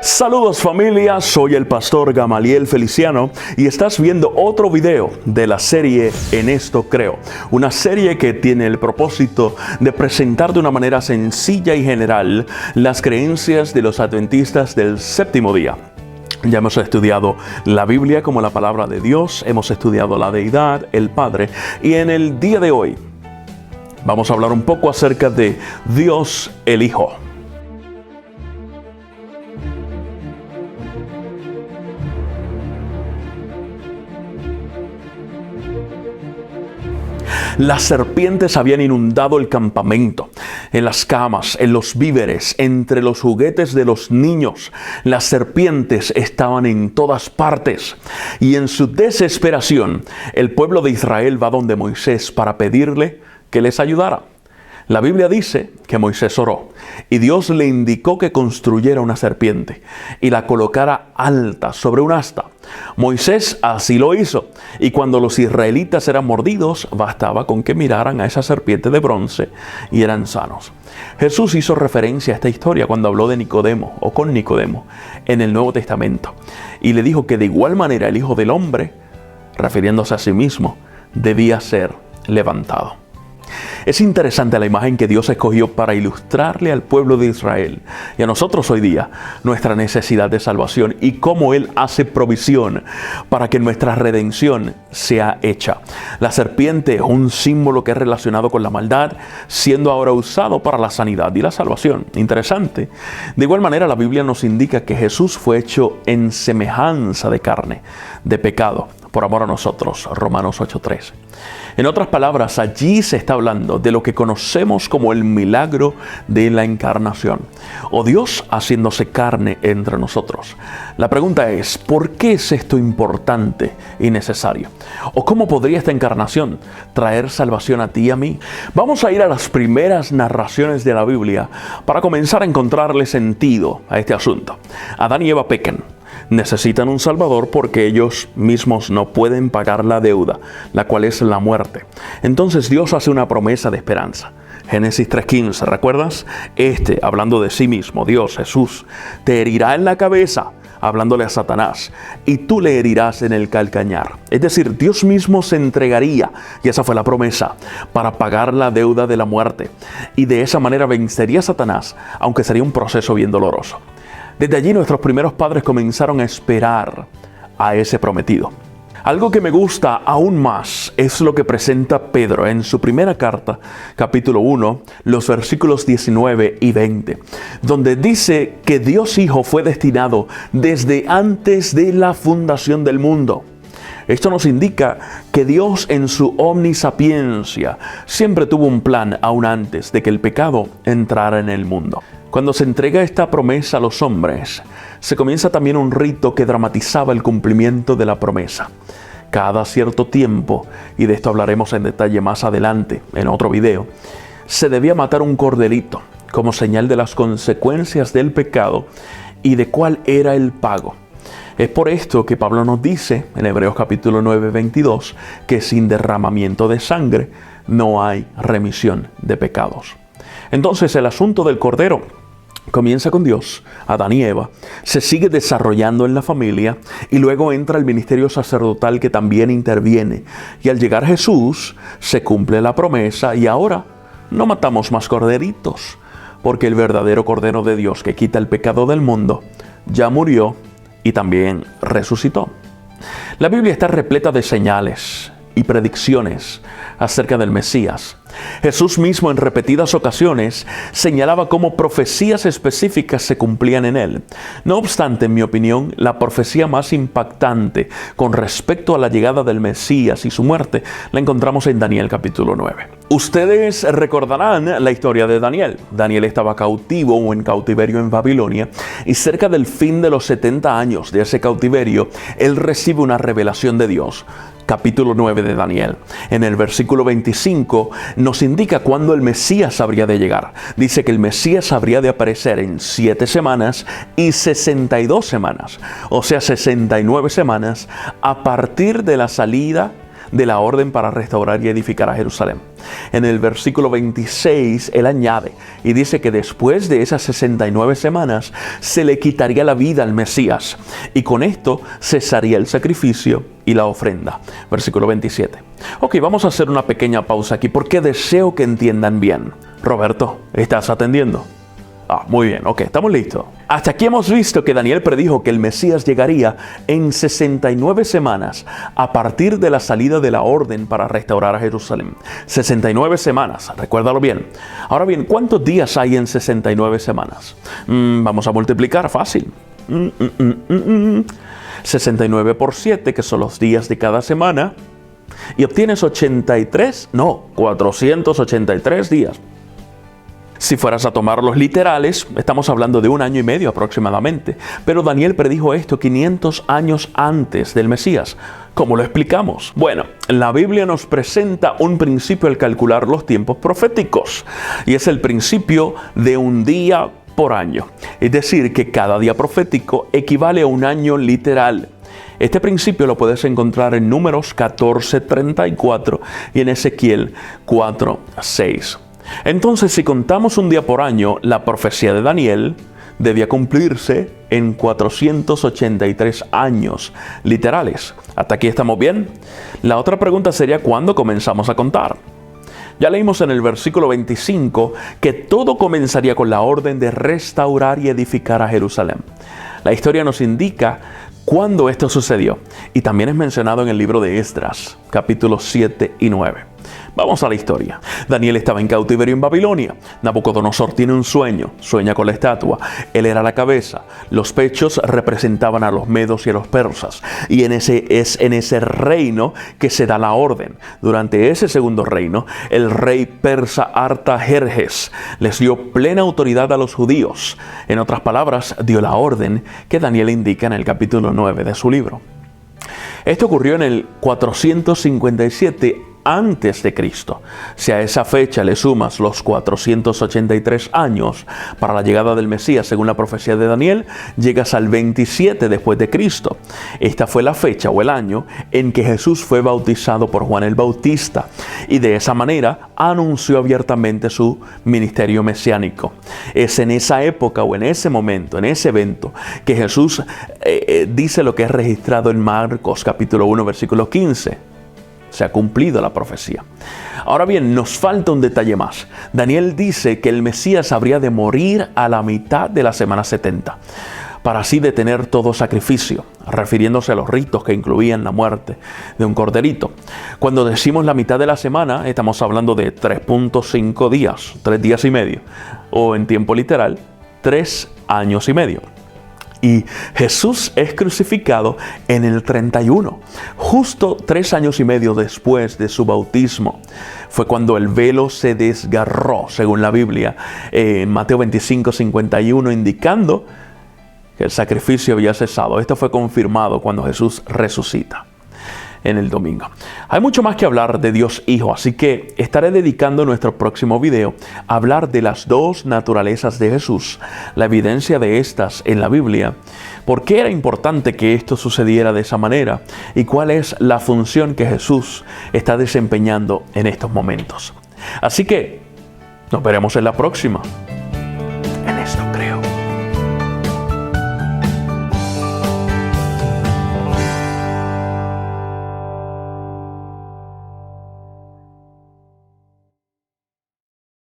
Saludos familia, soy el pastor Gamaliel Feliciano y estás viendo otro video de la serie En Esto Creo. Una serie que tiene el propósito de presentar de una manera sencilla y general las creencias de los adventistas del séptimo día. Ya hemos estudiado la Biblia como la palabra de Dios, hemos estudiado la deidad, el Padre, y en el día de hoy vamos a hablar un poco acerca de Dios el Hijo. Las serpientes habían inundado el campamento, en las camas, en los víveres, entre los juguetes de los niños. Las serpientes estaban en todas partes. Y en su desesperación, el pueblo de Israel va donde Moisés para pedirle que les ayudara. La Biblia dice que Moisés oró y Dios le indicó que construyera una serpiente y la colocara alta sobre un asta. Moisés así lo hizo, y cuando los israelitas eran mordidos, bastaba con que miraran a esa serpiente de bronce y eran sanos. Jesús hizo referencia a esta historia cuando habló de Nicodemo o con Nicodemo en el Nuevo Testamento y le dijo que de igual manera el Hijo del Hombre, refiriéndose a sí mismo, debía ser levantado. Es interesante la imagen que Dios escogió para ilustrarle al pueblo de Israel y a nosotros hoy día nuestra necesidad de salvación y cómo Él hace provisión para que nuestra redención sea hecha. La serpiente es un símbolo que es relacionado con la maldad, siendo ahora usado para la sanidad y la salvación. Interesante. De igual manera, la Biblia nos indica que Jesús fue hecho en semejanza de carne, de pecado, por amor a nosotros. Romanos 8:3. En otras palabras, allí se está hablando de lo que conocemos como el milagro de la encarnación, o Dios haciéndose carne entre nosotros. La pregunta es, ¿por qué es esto importante y necesario? ¿O cómo podría esta encarnación traer salvación a ti y a mí? Vamos a ir a las primeras narraciones de la Biblia para comenzar a encontrarle sentido a este asunto. Adán y Eva pecan. Necesitan un Salvador porque ellos mismos no pueden pagar la deuda, la cual es la muerte. Entonces Dios hace una promesa de esperanza. Génesis 3:15, ¿recuerdas? Hablando de sí mismo, Dios, Jesús, te herirá en la cabeza, hablándole a Satanás, y tú le herirás en el calcañar. Es decir, Dios mismo se entregaría, y esa fue la promesa, para pagar la deuda de la muerte. Y de esa manera vencería a Satanás, aunque sería un proceso bien doloroso. Desde allí nuestros primeros padres comenzaron a esperar a ese prometido. Algo que me gusta aún más es lo que presenta Pedro en su primera carta, capítulo 1, los versículos 19 y 20, donde dice que Dios Hijo fue destinado desde antes de la fundación del mundo. Esto nos indica que Dios en su omnisapiencia siempre tuvo un plan aún antes de que el pecado entrara en el mundo. Cuando se entrega esta promesa a los hombres, se comienza también un rito que dramatizaba el cumplimiento de la promesa. Cada cierto tiempo, y de esto hablaremos en detalle más adelante en otro video, se debía matar un corderito como señal de las consecuencias del pecado y de cuál era el pago. Es por esto que Pablo nos dice en Hebreos capítulo 9, 22, que sin derramamiento de sangre no hay remisión de pecados. Entonces el asunto del cordero comienza con Dios, Adán y Eva, se sigue desarrollando en la familia y luego entra el ministerio sacerdotal que también interviene. Y al llegar Jesús, se cumple la promesa y ahora no matamos más corderitos, porque el verdadero Cordero de Dios que quita el pecado del mundo ya murió y también resucitó. La Biblia está repleta de señales y predicciones acerca del Mesías. Jesús mismo en repetidas ocasiones señalaba cómo profecías específicas se cumplían en él. No obstante, en mi opinión, la profecía más impactante con respecto a la llegada del Mesías y su muerte la encontramos en Daniel capítulo 9. Ustedes recordarán la historia de Daniel. Daniel estaba cautivo o en cautiverio en Babilonia y cerca del fin de los 70 años de ese cautiverio, él recibe una revelación de Dios. Capítulo 9 de Daniel. En el versículo 25 nos indica cuándo el Mesías habría de llegar. Dice que el Mesías habría de aparecer en 7 semanas y 62 semanas, o sea 69 semanas a partir de la salida de la orden para restaurar y edificar a Jerusalén. En el versículo 26 él añade y dice que después de esas 69 semanas se le quitaría la vida al Mesías y con esto cesaría el sacrificio y la ofrenda. Versículo 27. Ok, vamos a hacer una pequeña pausa aquí porque deseo que entiendan bien. Roberto, ¿estás atendiendo? Muy bien, ok, estamos listos. Hasta aquí hemos visto que Daniel predijo que el Mesías llegaría en 69 semanas a partir de la salida de la orden para restaurar a Jerusalén. 69 semanas, recuérdalo bien. Ahora bien, ¿cuántos días hay en 69 semanas? Vamos a multiplicar, fácil. 69 por 7, que son los días de cada semana, y obtienes 483 días. Si fueras a tomar los literales, estamos hablando de 1 año y medio aproximadamente. Pero Daniel predijo esto 500 años antes del Mesías. ¿Cómo lo explicamos? Bueno, la Biblia nos presenta un principio al calcular los tiempos proféticos. Y es el principio de un día por año. Es decir, que cada día profético equivale a un año literal. Este principio lo puedes encontrar en Números 14:34 y en Ezequiel 4:6. Entonces, si contamos un día por año, la profecía de Daniel debía cumplirse en 483 años literales. ¿Hasta aquí estamos bien? La otra pregunta sería, ¿cuándo comenzamos a contar? Ya leímos en el versículo 25 que todo comenzaría con la orden de restaurar y edificar a Jerusalén. La historia nos indica cuándo esto sucedió y también es mencionado en el libro de Esdras, capítulos 7 y 9. Vamos a la historia. Daniel estaba en cautiverio en Babilonia. Nabucodonosor tiene un sueño, sueña con la estatua. Él era la cabeza. Los pechos representaban a los medos y a los persas. Y es en ese reino que se da la orden. Durante ese segundo reino, el rey persa Artajerjes les dio plena autoridad a los judíos. En otras palabras, dio la orden que Daniel indica en el capítulo 9 de su libro. Esto ocurrió en el 457 antes de Cristo. Si a esa fecha le sumas los 483 años para la llegada del Mesías, según la profecía de Daniel, llegas al 27 después de Cristo. Esta fue la fecha o el año en que Jesús fue bautizado por Juan el Bautista y de esa manera anunció abiertamente su ministerio mesiánico. Es en esa época o en ese momento, en ese evento, que Jesús dice lo que es registrado en Marcos capítulo 1 versículo 15. Se ha cumplido la profecía. Ahora bien, nos falta un detalle más. Daniel dice que el Mesías habría de morir a la mitad de la semana 70, para así detener todo sacrificio, refiriéndose a los ritos que incluían la muerte de un corderito. Cuando decimos la mitad de la semana, estamos hablando de 3.5 días, 3 días y medio, o en tiempo literal, 3 años y medio. Y Jesús es crucificado en el 31, justo 3 años y medio después de su bautismo. Fue cuando el velo se desgarró, según la Biblia, en Mateo 25:51, indicando que el sacrificio había cesado. Esto fue confirmado cuando Jesús resucita en el domingo. Hay mucho más que hablar de Dios Hijo, así que estaré dedicando nuestro próximo video a hablar de las dos naturalezas de Jesús, la evidencia de estas en la Biblia, por qué era importante que esto sucediera de esa manera y cuál es la función que Jesús está desempeñando en estos momentos. Así que nos veremos en la próxima.